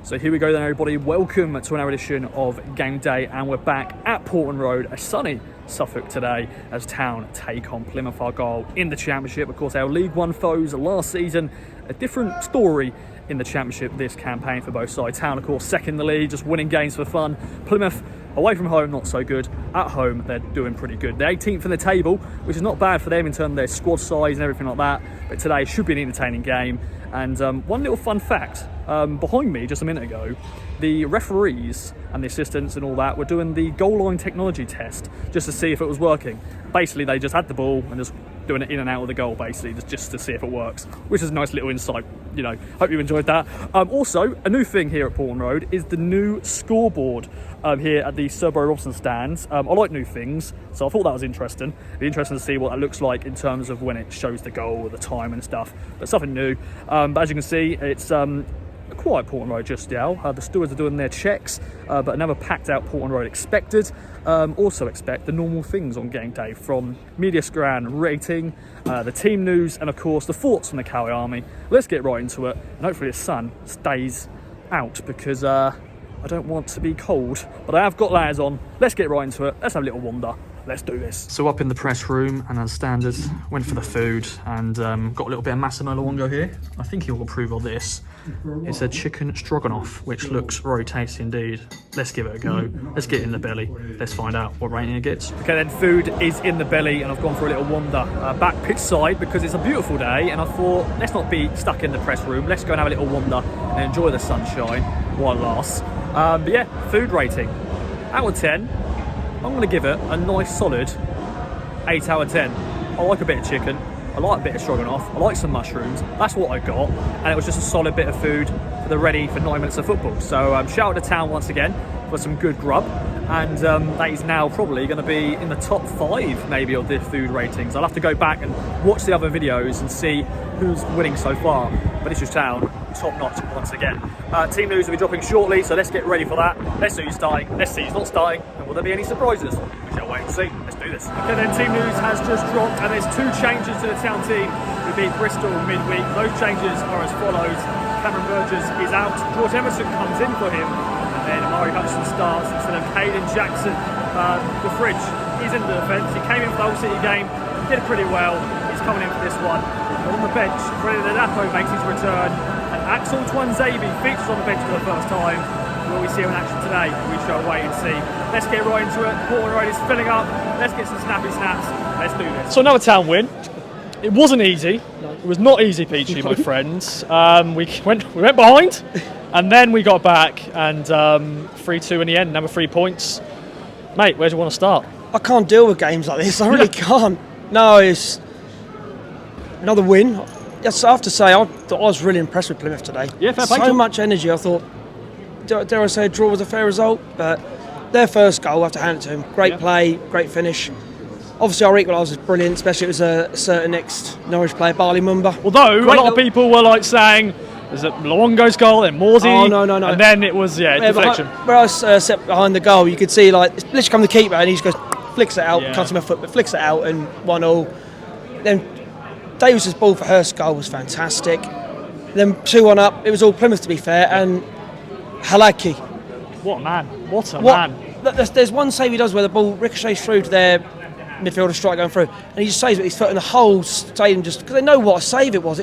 So here we go then, everybody. Welcome to another edition of Game Day, and we're back at Portman Road, a sunny Suffolk today, as Town take on Plymouth Argyle in the Championship. Of course, our League One foes last season, a different story in the Championship this campaign for both sides. Town, of course, second in the league, just winning games for fun. Plymouth, away from home, not so good. At home, they're doing pretty good. They're 18th in the table, which is not bad for them in terms of their squad size and everything like that. But today should be an entertaining game. And one little fun fact, behind me just a minute ago, the referees and the assistants and all that were doing the goal line technology test just to see if it was working. Basically, they just had the ball and just doing it in and out of the goal, basically, just to see if it works, which is a nice little insight. You know, hope you enjoyed that. Also, a new thing here at Portman Road is the new scoreboard here at the Sir Borough Robson stands. I like new things, so I thought that was interesting. It'd be interesting to see what that looks like in terms of when it shows the goal or the time and stuff, but something new. But as you can see, it's a quiet Portman Road just now. The stewards are doing their checks, but another packed out Portman Road expected. Also expect the normal things on game day, from media scran rating, the team news, and of course the thoughts from the Cowie Army. Let's get right into it, and hopefully the sun stays out, because I don't want to be cold, but I have got layers on. Let's get right into it. Let's have a little wander. Let's do this. So up in the press room, and as standard, went for the food, and got a little bit of Massimo Luongo here. I think he'll approve of this. It's a chicken stroganoff, which looks very tasty indeed. Let's give it a go. Let's get it in the belly. Let's find out what rating it gets. Okay, then food is in the belly, and I've gone for a little wander back pitch side, because it's a beautiful day, and I thought, let's not be stuck in the press room. Let's go and have a little wander and enjoy the sunshine while it lasts. But yeah, food rating. Out of 10, I'm going to give it a nice solid 8 out of 10. I like a bit of chicken. I like a bit of stroganoff. I like some mushrooms. That's what I got. And it was just a solid bit of food for the ready for 9 minutes of football. So shout out to Town once again for some good grub. And that is now probably going to be in the top 5 maybe of the food ratings. I'll have to go back and watch the other videos and see who's winning so far. But Ipswich Town, top notch once again. Team news will be dropping shortly, so let's get ready for that. Let's see who's starting, let's see who's not starting, and will there be any surprises? We shall wait and see. Let's do this. Okay then, team news has just dropped, and there's 2 changes to the Town team who beat Bristol midweek. Those changes are as follows. Cameron Burgess is out, George Emerson comes in for him, and then Murray Hudson starts instead of Caden Jackson. The fridge is in the defence. He came in for the Hull City game, did pretty well. He's coming in for this one. On the bench, Freddie Ladapo makes his return, and Axel Twanzabi features on the bench for the first time. Will we see him in action today? We shall wait and see. Let's get right into it. Portman Road is filling up. Let's get some snappy snaps. Let's do this. So another Town win. It wasn't easy. It was not easy, Peachy, my friends. We went behind, and then we got back, and 3-2 in the end. Number 3 points. Mate, where do you want to start? I can't deal with games like this. I really can't. No, it's another win. Yes, I have to say, I was really impressed with Plymouth today. Yeah, fair play. So much energy. I thought, dare I say, a draw was a fair result, but their first goal, I have to hand it to them. Great play, great finish. Obviously, our equaliser was brilliant, especially it was a certain ex-Norwich player, Barley Mumba. Although, a lot of people were like saying, is it Luongo's goal, then Morsey? Oh, no. And then it was, deflection. Where I was set behind the goal, you could see, like, it's literally come the keeper, and he just goes, flicks it out, cuts him a foot, but flicks it out, and 1-1. Then Davis's ball for Hurst's goal was fantastic. Then 2-1 up, it was all Plymouth to be fair, and Halaki. What a man. What a man. There's one save he does where the ball ricochets through to their midfielder strike going through, and he just saves with his foot, and the whole stadium just, because they know what a save it was.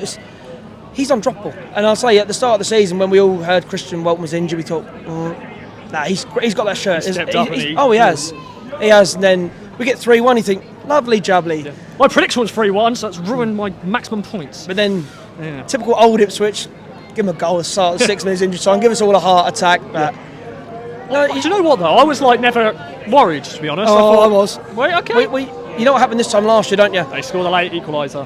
He's undroppable. And I'll say at the start of the season, when we all heard Christian Walton was injured, we thought, he's got that shirt. He has. He has, and then we get 3-1, you think, lovely jubbly. Yeah. My prediction was 3-1, so that's ruined my maximum points. But then, typical old Ipswich, give him a goal at the start of 6 minutes injury time, give us all a heart attack. But do you know what though? I was like never worried, to be honest. I was. Wait, okay. You know what happened this time last year, don't you? They scored a late equaliser.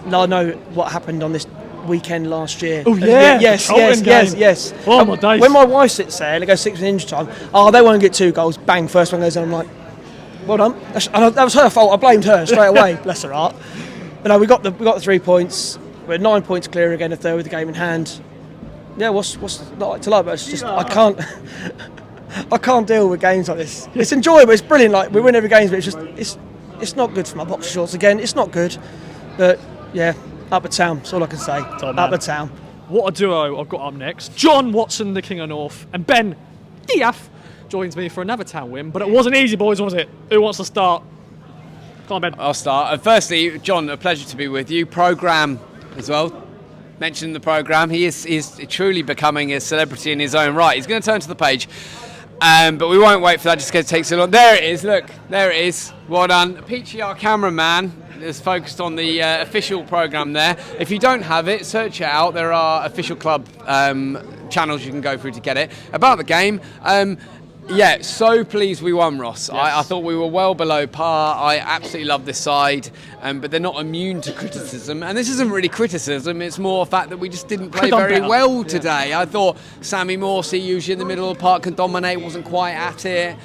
No, what happened on this weekend last year? Oh yeah, yes. Oh my days. When my wife sits there and it goes 6 minutes injury time, they won't get 2 goals. Bang, first one goes in. I'm like, well done. And that was her fault. I blamed her straight away. Bless her heart. But no, we got the 3 points. We're 9 points clear again if they're with the game in hand. Yeah, what's not like to like, but it's just I can't deal with games like this. It's enjoyable, it's brilliant. Like we win every game, but it's not good for my boxer shorts again. It's not good, but yeah, up the Town. That's all I can say. Up the Town. what a duo I've got up next. John Watson, the King of North, and Ben Diaf joins me for another Town win. But it wasn't easy, boys, was it? Who wants to start? Come on, Ben. I'll start. Firstly, John, a pleasure to be with you. Programme as well. Mentioned the programme. He is truly becoming a celebrity in his own right. He's going to turn to the page. But we won't wait for that just because it takes so long. There it is, look, there it is. Well done. Peachy, our cameraman, is focused on the official programme there. If you don't have it, search it out. There are official club channels you can go through to get it. About the game, yeah, so pleased we won, Ross. Yes. I thought we were well below par. I absolutely love this side, but they're not immune to criticism. And this isn't really criticism, it's more a fact that we just didn't play very well today. I thought Sammy Morsey, usually in the middle of the park, can dominate, wasn't quite at it.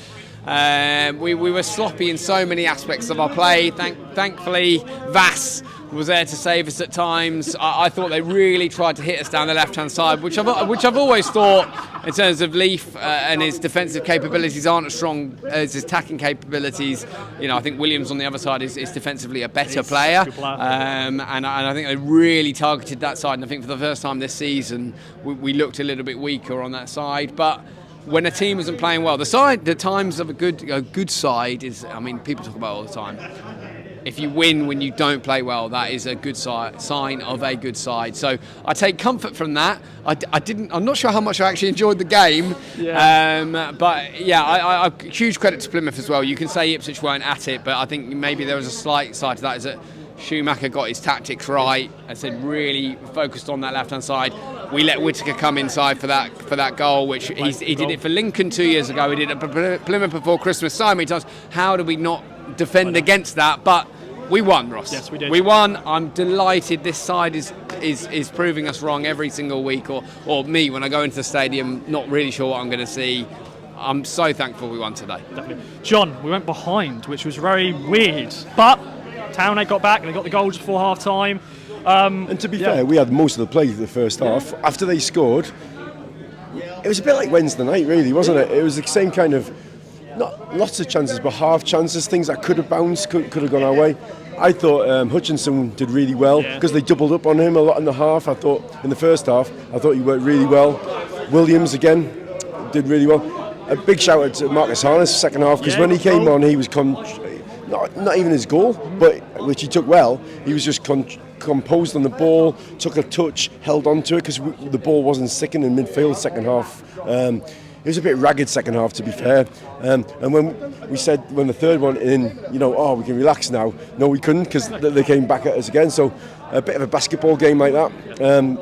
We were sloppy in so many aspects of our play. Thankfully, Vass was there to save us at times. I thought they really tried to hit us down the left-hand side, which I've always thought, in terms of Leaf and his defensive capabilities, aren't as strong as his attacking capabilities. You know, I think Williams on the other side is defensively a better player, and I think they really targeted that side. And I think for the first time this season, we looked a little bit weaker on that side, but. When a team isn't playing well, the times of a good side is, I mean, people talk about it all the time. If you win when you don't play well, that is a good sign of a good side. So I take comfort from that. I'm not sure how much I actually enjoyed the game, but yeah, I huge credit to Plymouth as well. You can say Ipswich weren't at it, but I think maybe there was a slight side to that. Is that Schumacher got his tactics right. I said really focused on that left-hand side. We let Whittaker come inside for that goal, which he did it for Lincoln 2 years ago. He did it for Plymouth before Christmas. So many times. How do we not defend against that? But we won, Ross. Yes, we did. We won. I'm delighted. This side is proving us wrong every single week, or me when I go into the stadium, not really sure what I'm going to see. I'm so thankful we won today. Definitely. John, we went behind, which was very weird, but Town, they got back and they got the goals before half time. And to be fair, we had most of the play the first half. After they scored, it was a bit like Wednesday night, really, wasn't it? It was the same kind of, not lots of chances, but half chances, things that could have bounced, could have gone our way. I thought Hutchinson did really well because they doubled up on him a lot in the half. I thought in the first half, I thought he worked really well. Williams again did really well. A big shout out to Marcus Harness second half because when he came on, he was not even his goal, but which he took well. He was just composed on the ball, took a touch, held on to it because the ball wasn't sticking in midfield second half. It was a bit ragged second half, to be fair. And when the third one in, we can relax now. No, we couldn't because they came back at us again. So a bit of a basketball game like that.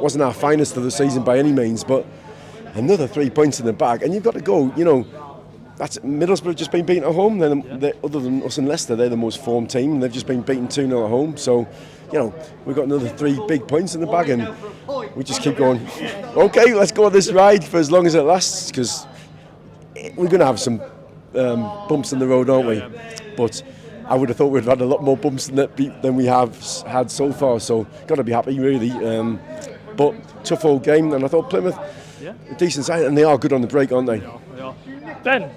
Wasn't our finest of the season by any means, but another 3 points in the bag, and you've got to go. That's Middlesbrough have just been beaten at home. Other than us and Leicester, they're the most formed team, and they've just been beaten 2-0 at home. So, we've got another 3 big points in the bag, and we just keep going. Okay, let's go on this ride for as long as it lasts, because we're going to have some bumps in the road, aren't we? But I would have thought we'd had a lot more bumps than we have had so far. So, got to be happy, really. But tough old game, and I thought Plymouth, a decent side, and they are good on the break, aren't they? They are. Ben,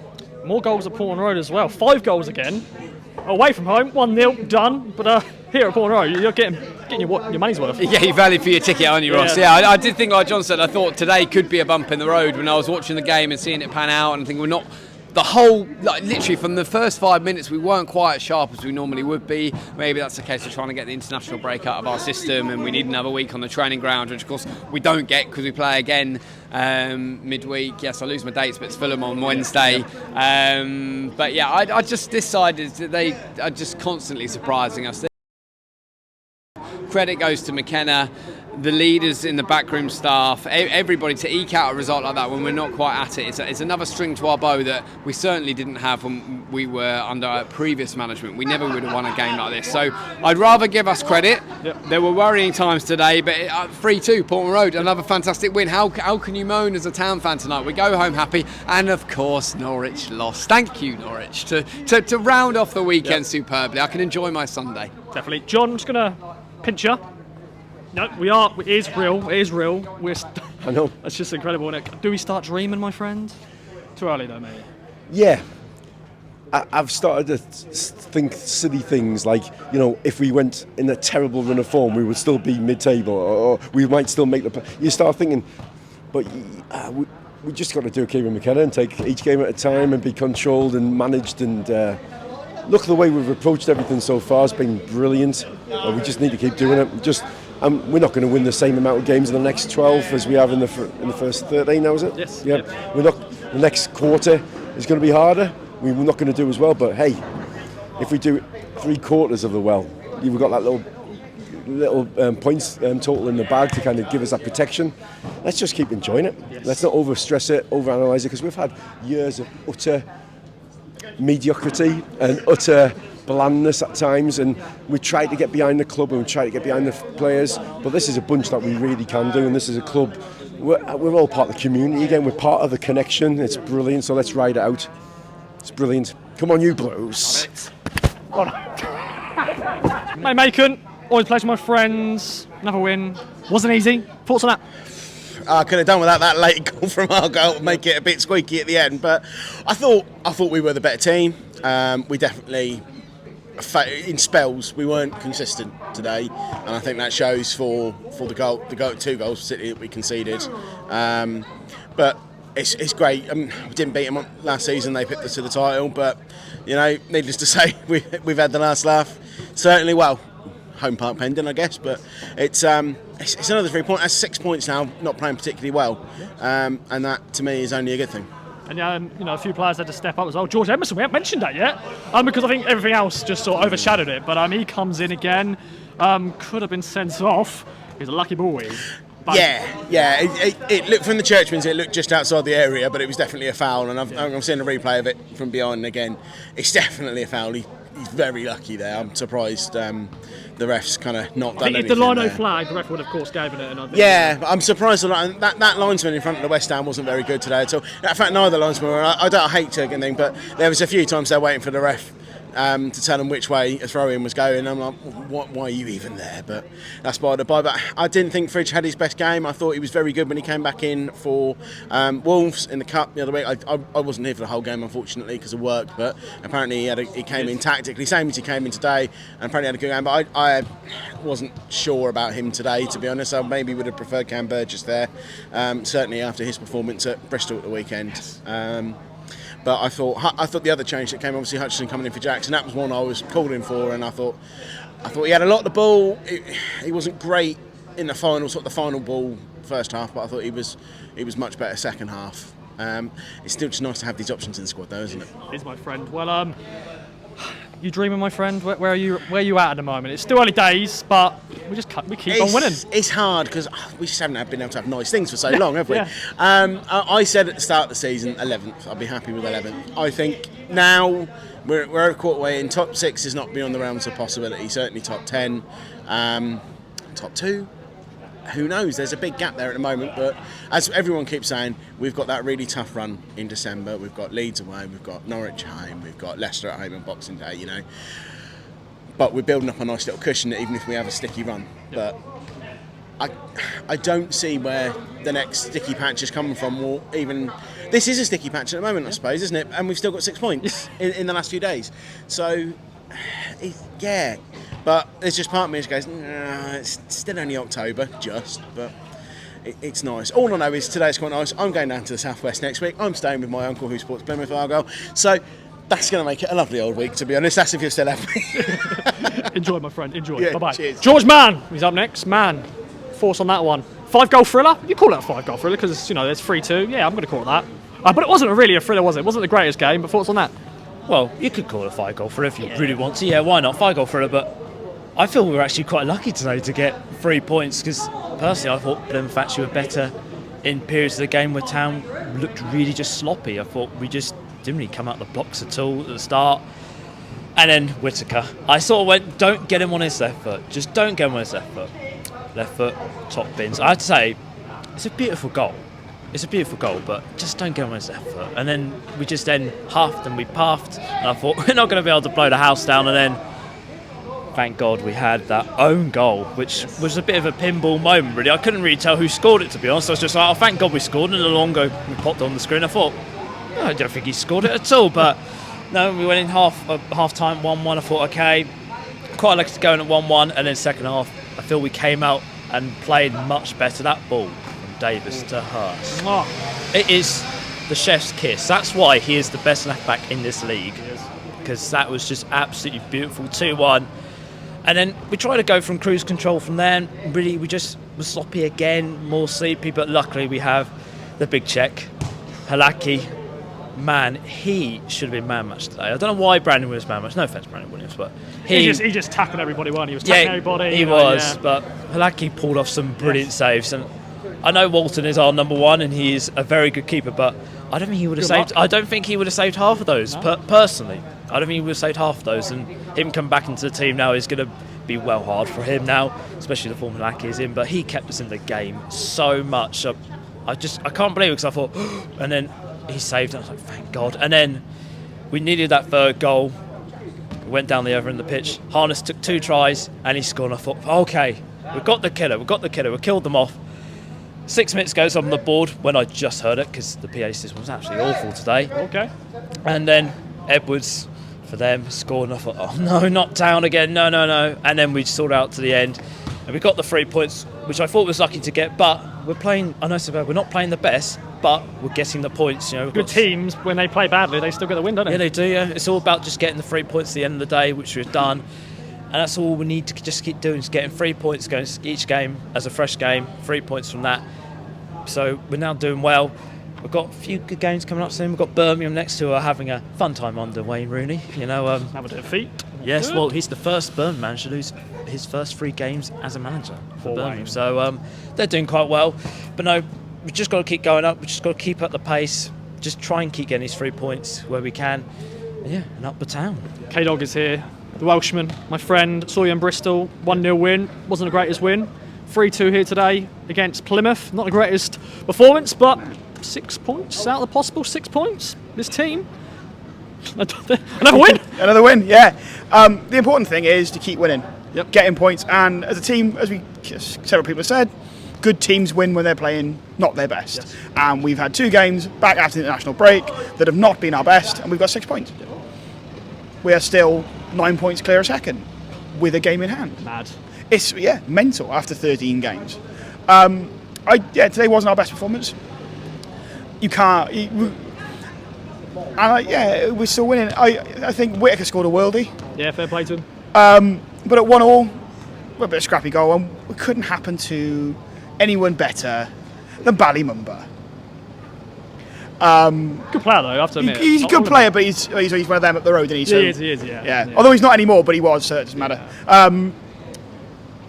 more goals at Portman Road as well. 5 goals again. Away from home, 1-0, done. But here at Portman Road, you're getting your money's worth. Yeah, you're valid for your ticket, aren't you, Ross? Yeah, I did think, like John said, I thought today could be a bump in the road when I was watching the game and seeing it pan out, and thinking we're not. The whole, literally from the first 5 minutes, we weren't quite as sharp as we normally would be. Maybe that's the case of trying to get the international break out of our system, and we need another week on the training ground, which of course we don't get because we play again midweek. Yes, I lose my dates, but it's Fulham on Wednesday. But yeah, I just decided that they are just constantly surprising us. Credit goes to McKenna, the leaders in the backroom staff, everybody to eke out a result like that when we're not quite at it. It's another string to our bow that we certainly didn't have when we were under previous management. We never would have won a game like this. So I'd rather give us credit. Yep. There were worrying times today, but 3-2, Portman Road, another fantastic win. How can you moan as a Town fan tonight? We go home happy, and of course Norwich lost. Thank you, Norwich, to round off the weekend superbly. I can enjoy my Sunday. Definitely. John, I'm just going to pinch you. No, we are. It is real. It is real. I know. That's just incredible, isn't it? Do we start dreaming, my friend? Too early though, mate. Yeah. I've started to think silly things like, if we went in a terrible run of form, we would still be mid-table, or we might still make the. You start thinking, but we just got to do Kieran McKenna and take each game at a time and be controlled and managed. And look, the way we've approached everything so far has been brilliant. We just need to keep doing it. We're not going to win the same amount of games in the next 12 as we have in the first 13 now, is it? Yes. Yeah. We're not. The next quarter is going to be harder. We're not going to do as well, but hey, if we do 3/4 of the well, you've got that little points total in the bag to kind of give us that protection. Let's just keep enjoying it. Yes. Let's not overstress it, overanalyze it, because we've had years of utter mediocrity and utter blandness at times, and we tried to get behind the club and we tried to get behind the players, but this is a bunch that we really can do, and this is a club. We're all part of the community again. We're part of the connection. It's brilliant. So let's ride it out. It's brilliant. Come on, you Blues. Mate, Macon, always a pleasure, my friends. Another win. Wasn't easy. Thoughts on that? I could have done without that late goal from Argyle to make it a bit squeaky at the end, but I thought we were the better team. We definitely, in spells, we weren't consistent today, and I think that shows for the 2 goals particularly that we conceded. But it's great. We didn't beat them last season; they picked us to the title. But needless to say, we've had the last laugh. Certainly, well, home park pending, I guess. But it's another 3 points. That's 6 points now. Not playing particularly well, and that to me is only a good thing. And a few players had to step up as well. George Emerson, we haven't mentioned that yet, because I think everything else just sort of overshadowed it. But he comes in again. Could have been sent off. He's a lucky boy. Yeah. It looked from the Churchmans. It looked just outside the area, but it was definitely a foul. And I'm seeing a replay of it from behind again. It's definitely a foul. He's very lucky there. I'm surprised the refs kind of not done anything. If the lino flag, the ref would of course given it. Yeah, I'm surprised that linesman in front of the West Ham wasn't very good today at all. In fact, neither linesman were. I hate to anything, but there was a few times they're waiting for the ref to tell them which way a throw-in was going. I'm like, why are you even there? But that's by the by. But I didn't think Fridge had his best game. I thought he was very good when he came back in for Wolves in the Cup the other week. I wasn't here for the whole game, unfortunately, because of work, but apparently he came in tactically, same as he came in today, and apparently had a good game. But I wasn't sure about him today, to be honest. I maybe would have preferred Cam Burgess there, certainly after his performance at Bristol at the weekend. But I thought the other change that came, obviously Hutchinson coming in for Jackson, that was one I was calling for, and I thought he had a lot of the ball. He wasn't great in the final ball first half, but I thought he was much better second half. It's still just nice to have these options in the squad, though, isn't it? It is, my friend. Well, you dreaming, my friend? Where are you at the moment? It's still early days, but we keep on winning. It's hard because we just haven't been able to have nice things for so long, have we? Yeah. I said at the start of the season, 11th. I'll be happy with 11th. I think now we're a quarter way in. Top 6 is not beyond the realms of possibility. Certainly top 10, top 2. Who knows? There's a big gap there at the moment, but as everyone keeps saying, we've got that really tough run in December. We've got Leeds away, we've got Norwich at home, we've got Leicester at home on Boxing Day, But we're building up a nice little cushion, even if we have a sticky run. But I don't see where the next sticky patch is coming from, or even this is a sticky patch at the moment, I suppose, isn't it? And we've still got 6 points in the last few days. So, yeah. But there's just part of me that goes, nah, it's still only October, but it's nice. All I know is today's quite nice. I'm going down to the southwest next week. I'm staying with my uncle who supports Plymouth Argyle. So that's going to make it a lovely old week, to be honest. That's if you're still happy. Enjoy, my friend. Enjoy. Yeah, bye-bye. cheers. George Mann, he's up next. Man, thoughts on that one? 5-goal thriller? You call it a 5-goal thriller because, there's 3-2. Yeah, I'm going to call it that. But it wasn't really a thriller, was it? It wasn't the greatest game, but thoughts on that? Well, you could call it a 5-goal thriller if you really want to. Yeah, why not? 5-goal thriller, but I feel we were actually quite lucky today to get 3 points because, personally, I thought Plymouth actually were better in periods of the game where Town looked really just sloppy. I thought we just didn't really come out the blocks at all at the start. And then Whittaker. I sort of went, don't get him on his left foot. Just don't get him on his left foot. Left foot, top bins. I'd say it's a beautiful goal. It's a beautiful goal, but just don't get him on his left foot. And then we just huffed and we puffed. And I thought, we're not going to be able to blow the house down. And then, thank God, we had that own goal, which was a bit of a pinball moment, really. I couldn't really tell who scored it, to be honest. I was just like, oh, thank God we scored. And the longer we popped on the screen, I thought, no, I don't think he scored it at all. But No, we went in half time 1-1. I thought, okay, quite like to go in at 1-1, and then second half, I feel we came out and played much better. That ball from Davis to Hurst. It is the chef's kiss. That's why he is the best left back in this league, because that was just absolutely beautiful. 2-1. And then we tried to go from cruise control from there, and really we just were sloppy again, more sleepy, but luckily we have the big check. Halaki, man, he should have been man match today. I don't know why Brandon Williams man match. No offence, Brandon Williams, but he just tackled everybody. He was tackling everybody. He was, but Halaki pulled off some brilliant saves. And I know Walton is our number one, and he is a very good keeper, but I don't think he would have saved. I don't think he would have saved half of those. Personally, I don't think he would have saved half of those. And him come back into the team now is going to be well hard for him now, especially the form Halaki is in. But he kept us in the game so much. I can't believe it, because I thought, and then he saved it. I was like, thank God. And then we needed that third goal. We went down the other end of the pitch. Harness took 2 tries and he scored. And I thought, okay, we've got the killer. We killed them off. 6 minutes goes on the board when I just heard it, because the PA system was actually awful today. Okay. And then Edwards for them scored. And I thought, oh no, not down again. No. And then we sorted out to the end. And we got the 3 points, which I thought was lucky to get, but we're playing, I know we're not playing the best, but we're getting the points. You know, good teams, when they play badly, they still get the win, don't they? Yeah, they do, yeah. It's all about just getting the 3 points at the end of the day, which we've done. And that's all we need to just keep doing, is getting 3 points, going each game as a fresh game, 3 points from that. So we're now doing well. We've got a few good games coming up soon. We've got Birmingham next, who are having a fun time under Wayne Rooney. You know, have a defeat. Yes, well, he's the first Birmingham manager to lose his first 3 games as a manager for Birmingham. Wayne. So they're doing quite well. But no, we've just got to keep going up. We've just got to keep up the pace. Just try and keep getting these 3 points where we can. And up the town. K-Dog is here. The Welshman, my friend, saw you in Bristol. 1-0 win. Wasn't the greatest win. 3-2 here today against Plymouth. Not the greatest performance, but 6 points out of the possible 6 points. This team. Another win. Another win, yeah. The important thing is to keep winning, getting points, and as a team, as several people have said, good teams win when they're playing not their best. Yes. And we've had 2 games back after the international break that have not been our best, and we've got 6 points. We are still 9 points clear of second with a game in hand. Mad. It's mental after 13 games. Today wasn't our best performance. You can't. We're still winning. I think Whittaker scored a worldie. Yeah, fair play to him. But at 1-1, a bit of scrappy goal, and it couldn't happen to anyone better than Ballymumba. Good player though, I have to admit. He's a good player, but he's one of them up the road, isn't he? He is, yeah. Yeah. Although he's not anymore, but he was, so it doesn't matter. And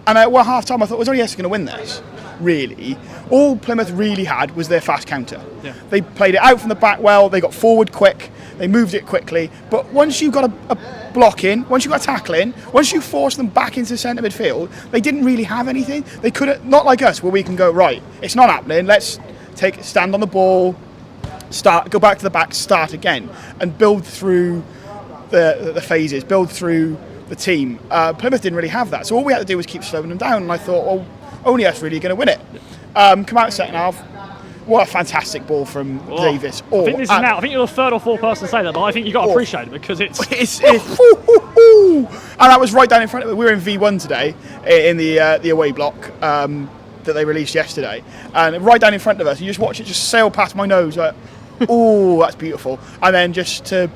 at half time, I thought, was only us going to win this? Really, all Plymouth really had was their fast counter. Yeah. They played it out from the back well, they got forward quick, they moved it quickly, but once you got a block in, once you got a tackle in, once you forced them back into centre midfield, they didn't really have anything. They couldn't, not like us, where we can go, right, it's not happening, let's stand on the ball, go back to the back, start again, and build through the phases, build through the team. Plymouth didn't really have that, so all we had to do was keep slowing them down, and I thought, well, only us really going to win it. Come out second half. What a fantastic ball from Davis. I think this is now. I think you're the 3rd or 4th person to say that, but I think you've got to appreciate it, because it's and that was right down in front of it. We were in V1 today in the away block that they released yesterday, and right down in front of us, you just watch it just sail past my nose like, oh, that's beautiful. And then just to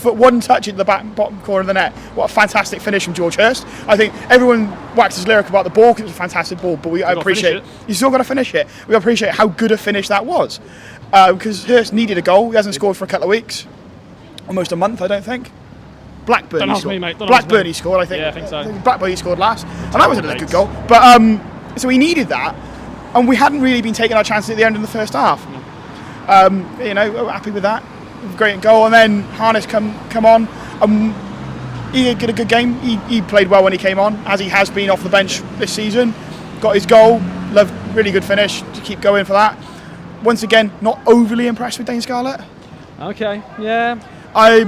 one touch into the bottom corner of the net. What a fantastic finish from George Hurst. I think everyone waxes lyric about the ball because it was a fantastic ball, but I appreciate you still got to finish it. We appreciate how good a finish that was, because Hurst needed a goal. He hasn't scored for a couple of weeks, almost a month, I don't think. Blackburn. Don't ask me, mate. Blackburn he scored, I think. Yeah, I think so. Blackburn he scored last, and that was a good goal. But so he needed that, and we hadn't really been taking our chances at the end of the first half. We're happy with that. Great goal, and then Harness come on. He did a good game. He played well when he came on, as he has been off the bench this season. Got his goal. Really good finish. To keep going for that. Once again, not overly impressed with Dane Scarlett. Okay, yeah. I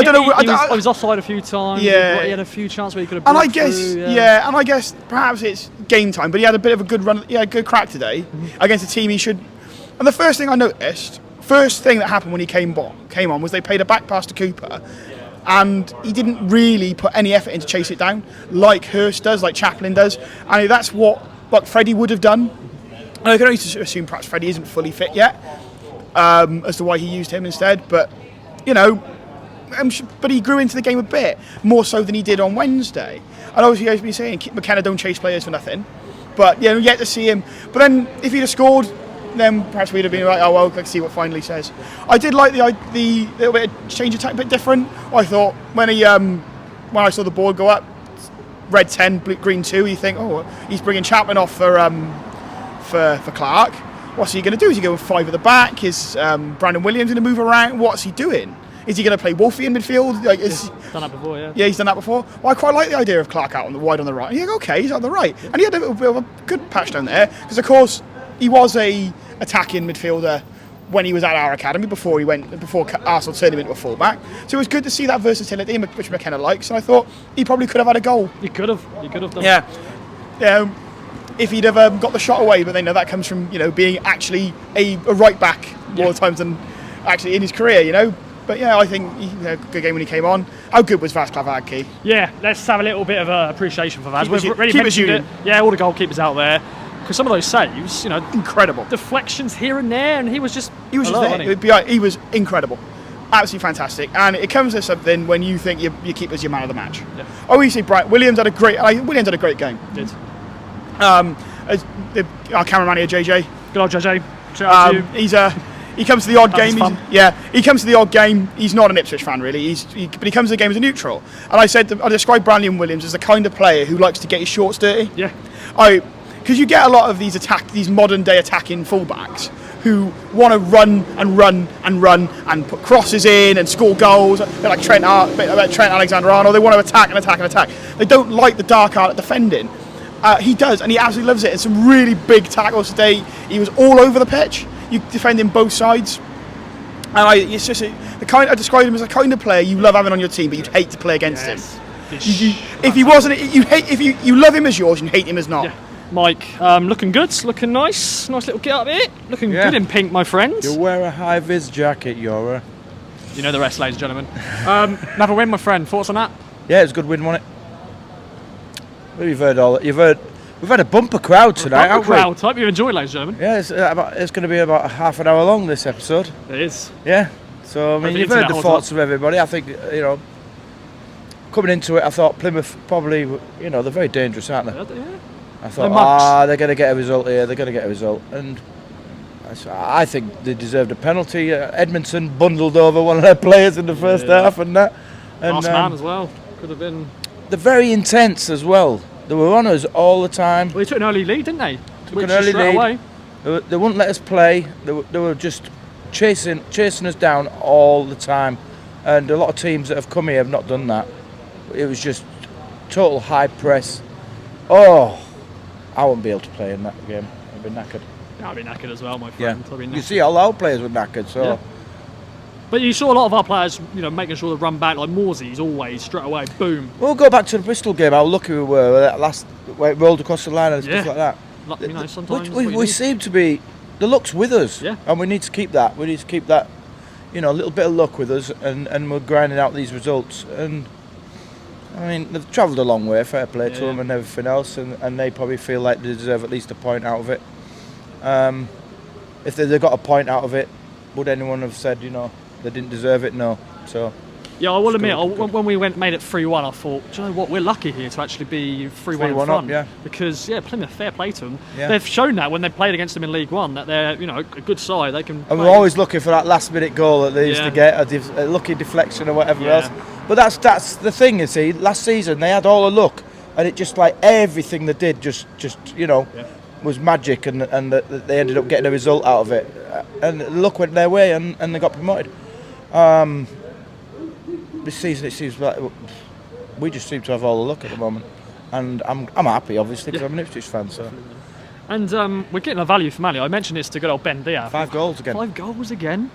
don't know. He was offside a few times. Yeah, he had a few chances where he could have. And I guess, perhaps it's game time. But he had a bit of a good run. He had a good crack today against a team he should. And the first thing I noticed first thing that happened when he came on was they played a back pass to Cooper, and he didn't really put any effort in to chase it down like Hurst does, like Chaplin does, and that's what Freddie would have done. And I can only assume perhaps Freddie isn't fully fit yet, as to why he used him instead. But but he grew into the game a bit more so than he did on Wednesday. And obviously, as been saying, McKenna don't chase players for nothing. But we get to see him. But then if he'd have scored, then perhaps we'd have been like, oh well, let's see what finally says. I did like the little bit of change of tack, a bit different. I thought when I saw the board go up, red 10, green 2, you think, oh, he's bringing Chapman off for Clark. What's he going to do? Is he going with 5 at the back? Is Brandon Williams going to move around? What's he doing? Is he going to play Wolfie in midfield? Done that before, yeah. Yeah, he's done that before. Well, I quite like the idea of Clark out on the wide on the right. You go, okay, he's on the right, and he had a bit of a good patch down there because, of course, he was a attacking midfielder when he was at our academy before Arsenal turned him into a fullback. So it was good to see that versatility, which McKenna likes. And I thought he probably could have had a goal. He could have done. Yeah. If he'd have got the shot away, but they know that comes from being actually a right back more times than actually in his career. But yeah, I think he had a good game when he came on. How good was Václav Hadke? Yeah, let's have a little bit of appreciation for Vaz. We've already keepers mentioned it. union. Yeah, all the goalkeepers out there. Because some of those saves, incredible. Deflections here and there, and he was just there. He was incredible. Absolutely fantastic. And it comes to something when you think your keeper's your man of the match. Yeah. Oh, you see, Williams had a great game. He did. Our cameraman here, JJ. Good old JJ. Shout out to you. He comes to the odd game. Fun. He comes to the odd game. He's not an Ipswich fan, really. But he comes to the game as a neutral. And I described Brandon Williams as the kind of player who likes to get his shorts dirty. Yeah. Because you get a lot of these modern day attacking fullbacks who want to run and put crosses in and score goals. They're like Trent Alexander-Arnold. They want to attack. They don't like the dark art of defending. He does, and he absolutely loves it. And some really big tackles today. He was all over the pitch. You defend him both sides. And I described him as the kind of player you love having on your team, but you'd hate to play against him. If he wasn't, you love him as yours and you hate him as not. Yeah. Mike, looking good, looking nice little get up here, looking good in pink, my friend. You wear a high-vis jacket, Yora. You know the rest, ladies and gentlemen. Another win, my friend. Thoughts on that? Yeah, it's a good win, wasn't it? Well, we've had a bumper crowd tonight, haven't we? Crowd type. You've enjoyed, ladies and gentlemen. Yeah, it's going to be about half an hour long, this episode. It is. Yeah. So you've heard the thoughts of everybody. I think coming into it, I thought Plymouth probably they're very dangerous, aren't they? Yeah. I thought, they're going to get a result here. They're going to get a result, and I think they deserved a penalty. Edmondson bundled over one of their players in the first half, and that. And, last man as well could have been. They're very intense as well. They were on us all the time. Well, they took an early lead, didn't they? Took an early lead. They wouldn't let us play. They were just chasing us down all the time, and a lot of teams that have come here have not done that. It was just total high press. Oh. I wouldn't be able to play in that game. I'd be knackered. I'd be knackered as well, my friend. Yeah. You see, all our players were knackered, so. Yeah. But you saw a lot of our players, making sure they run back, like Morsey's always, straight away, boom. We'll go back to the Bristol game, how lucky we were that last, where it rolled across the line and stuff like that. Sometimes. We seem to be, the luck's with us, and we need to keep that. We need to keep that, a little bit of luck with us, and we're grinding out these results. And I mean, they've travelled a long way, fair play to them and everything else, and they probably feel like they deserve at least a point out of it. If they got a point out of it, would anyone have said, they didn't deserve it? No. So. Yeah, I will admit, when we made it 3-1, I thought, do you know what, we're lucky here to actually be 3-1 in front. Up, because, Plymouth, fair play to them. Yeah. They've shown that when they played against them in League One, that they're, a good side. They can. And we're always looking for that last-minute goal that they used to get, a lucky deflection or whatever else. But that's the thing, you see. Last season, they had all the luck, and it just like everything they did just was magic, and they ended up getting a result out of it. And the luck went their way, and they got promoted. This season, it seems like we just seem to have all the luck at the moment, and I'm happy, obviously, because I'm an Ipswich fan. So. And we're getting a value for money. I mentioned this to good old Ben Dia. 5 goals again. 5 goals again.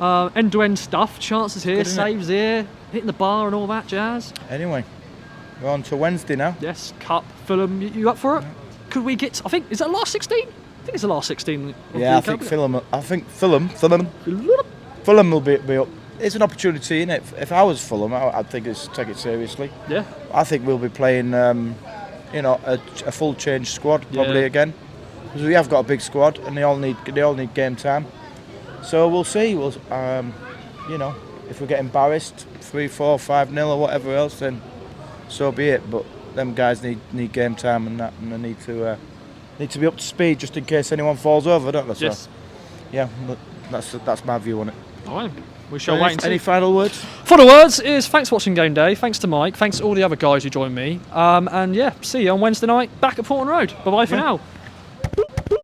End-to-end stuff, chances here, good, saves here, hitting the bar and all that jazz. Anyway, we're on to Wednesday now. Yes, Cup, Fulham. You up for it? Could we get? I think is that last 16? think it's the last 16. Of Yeah, I the think Fulham will be up. It's an opportunity, isn't it? If I was Fulham, I'd think take it seriously. Yeah. I think we'll be playing, a full change squad probably again, because we have got a big squad and they all need game time. So we'll see. If we get embarrassed 3-4, 5-0 or whatever else, then so be it. But them guys need game time and that, and they need to be up to speed just in case anyone falls over, don't they? Yes. So, yeah, but that's my view on it. All right. We shall wait and see. Any final words? Final words is thanks for watching Game Day. Thanks to Mike. Thanks to all the other guys who joined me. And yeah, see you on Wednesday night back at Portman Road. Bye bye for now.